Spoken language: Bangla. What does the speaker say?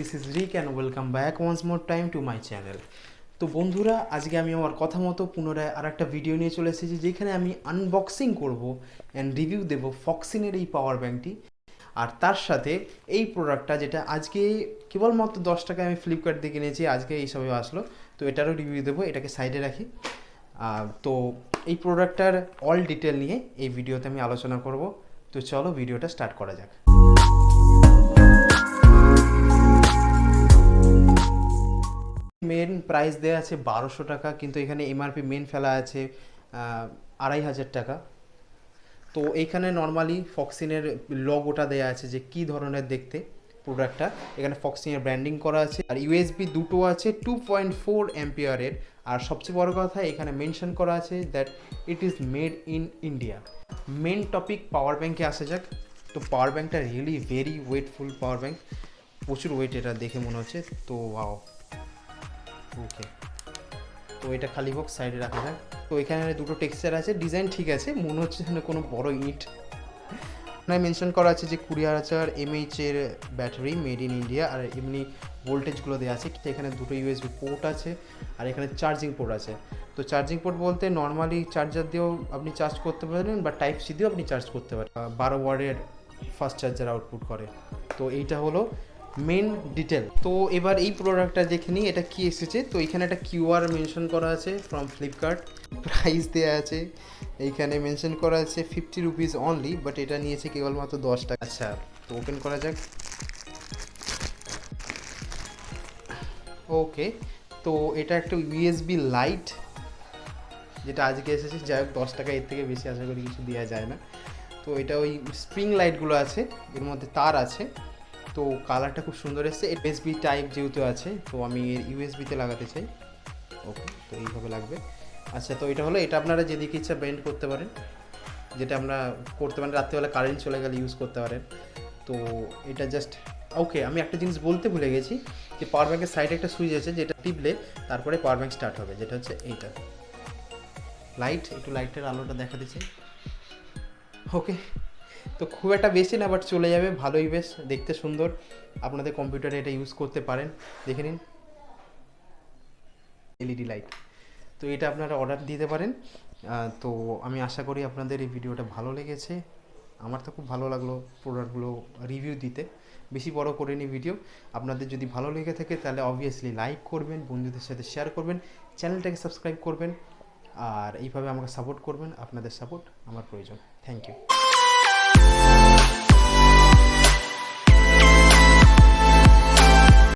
This is Rick and welcome back once more time to my channel. তো বন্ধুরা, আজকে আমি আমার কথা মতো পুনরায় আর একটা ভিডিও নিয়ে চলে এসেছি, যেখানে আমি আনবক্সিং করব অ্যান্ড রিভিউ দেব ফক্সিনের এই পাওয়ার ব্যাঙ্কটি। আর তার সাথে এই প্রোডাক্টটা, যেটা আজকে কেবলমাত্র 10 টাকায় আমি ফ্লিপকার্ট থেকে কিনেছি, আজকে এইসবে আসলো, তো এটারও রিভিউ দেবো। এটাকে সাইডে রাখি। তো এই প্রোডাক্টটার অল ডিটেল নিয়ে এই ভিডিওতে আমি আলোচনা করব। তো চলো ভিডিওটা স্টার্ট করা যাক। মেন প্রাইস দেওয়া আছে 1200 টাকা, কিন্তু এখানে এমআরপি মেন ফেলা আছে 2500 টাকা। তো এইখানে নর্মালি ফক্সিনের লোগোটা দেওয়া আছে যে কী ধরনের দেখতে প্রোডাক্টটা। এখানে ফক্সিনের ব্র্যান্ডিং করা আছে, আর ইউএসবি দুটো আছে 2.4 অ্যাম্পিয়ারের। আর সবচেয়ে বড় কথা, এখানে মেনশন করা আছে that it is made in India. Main topic power ব্যাঙ্কে আসা যাক। তো পাওয়ার ব্যাঙ্কটা really very weightful power bank, প্রচুর ওয়েট এটা দেখে মনে হচ্ছে। তো ওয়াও, ওকে। তো এটা খালি হোক, সাইডে রাখা যাক। তো এখানে দুটো টেক্সচার আছে, ডিজাইন ঠিক আছে, মনে হচ্ছে যেন কোনো বড় ইট। এখানে মেনশন করা আছে যে 20,000 mAh এর ব্যাটারি, মেড ইন ইন্ডিয়া। আর এমনি ভোল্টেজগুলো দেওয়া আছে। এখানে দুটো ইউএসবি পোর্ট আছে, আর এখানে চার্জিং পোর্ট আছে। তো চার্জিং পোর্ট বলতে নর্মালি চার্জার দিয়েও আপনি চার্জ করতে পারেন, বা টাইপ সি দিয়েও আপনি চার্জ করতে পারেন। 12 ওয়াটের ফাস্ট চার্জার আউটপুট করে। তো এইটা হলো মেন ডিটেল। তো এবার এই প্রোডাক্টটা দেখে নিই এটা কি এসেছে। তো এখানে একটা কিউআর মেনশন করা আছে ফ্রম ফ্লিপকার্ট, প্রাইস দেওয়া আছে। এইখানে মেনশন করা আছে 50 রুপিস অনলি, বাট এটা নিয়েছে কেবলমাত্র 10 টাকা। আচ্ছা, তো ওপেন করা যাক। ওকে, তো এটা একটা ইউএসবি লাইট, যেটা আজকে এসেছে। যাই হোক, 10 টাকা, এর থেকে বেশি আশা করি কিছু দেওয়া যায় না। তো এটা ওই স্প্রিং লাইটগুলো আছে, এর মধ্যে তার আছে। তো কালারটা খুব সুন্দর এসছে। ইউএসবি টাইপ যেহেতু আছে, তো আমি এর ইউএসবিতে লাগাতে চাই। ওকে, তো এইভাবে লাগবে। আচ্ছা, তো এটা হলো, এটা আপনারা যেদিকে ইচ্ছা বেন্ড করতে পারেন, যেটা আমরা করতে পারেন। রাত্রিবেলা কারেন্ট চলে গেলে ইউজ করতে পারেন। তো এটা জাস্ট ওকে। আমি একটা জিনিস বলতে ভুলে গেছি, যে পাওয়ার ব্যাঙ্কের সাইডে একটা সুইচ আছে, যেটা টিপলে তারপরে পাওয়ার ব্যাঙ্ক স্টার্ট হবে, যেটা হচ্ছে এইটা। লাইট, একটু লাইটের আলোটা দেখাতে চাই। ওকে, তো খুব একটা বেশি না, বাট চলে যাবে, ভালোই, বেশ দেখতে সুন্দর। আপনাদের কম্পিউটারে এটা ইউজ করতে পারেন, দেখে নিন। LED light. তো এটা আপনারা অর্ডার দিতে পারেন। তো আমি আশা করি আপনাদের এই ভিডিওটা ভালো লেগেছে। আমার তো খুব ভালো লাগলো প্রোডাক্টগুলো রিভিউ দিতে। বেশি বড় করিনি ভিডিও। আপনাদের যদি ভালো লেগে থাকে তাহলে অবভিয়াসলি লাইক করবেন, বন্ধুদের সাথে শেয়ার করবেন, চ্যানেলটাকে সাবস্ক্রাইব করবেন, আর এইভাবে আমাকে সাপোর্ট করবেন। আপনাদের সাপোর্ট আমার প্রয়োজন। Thank you.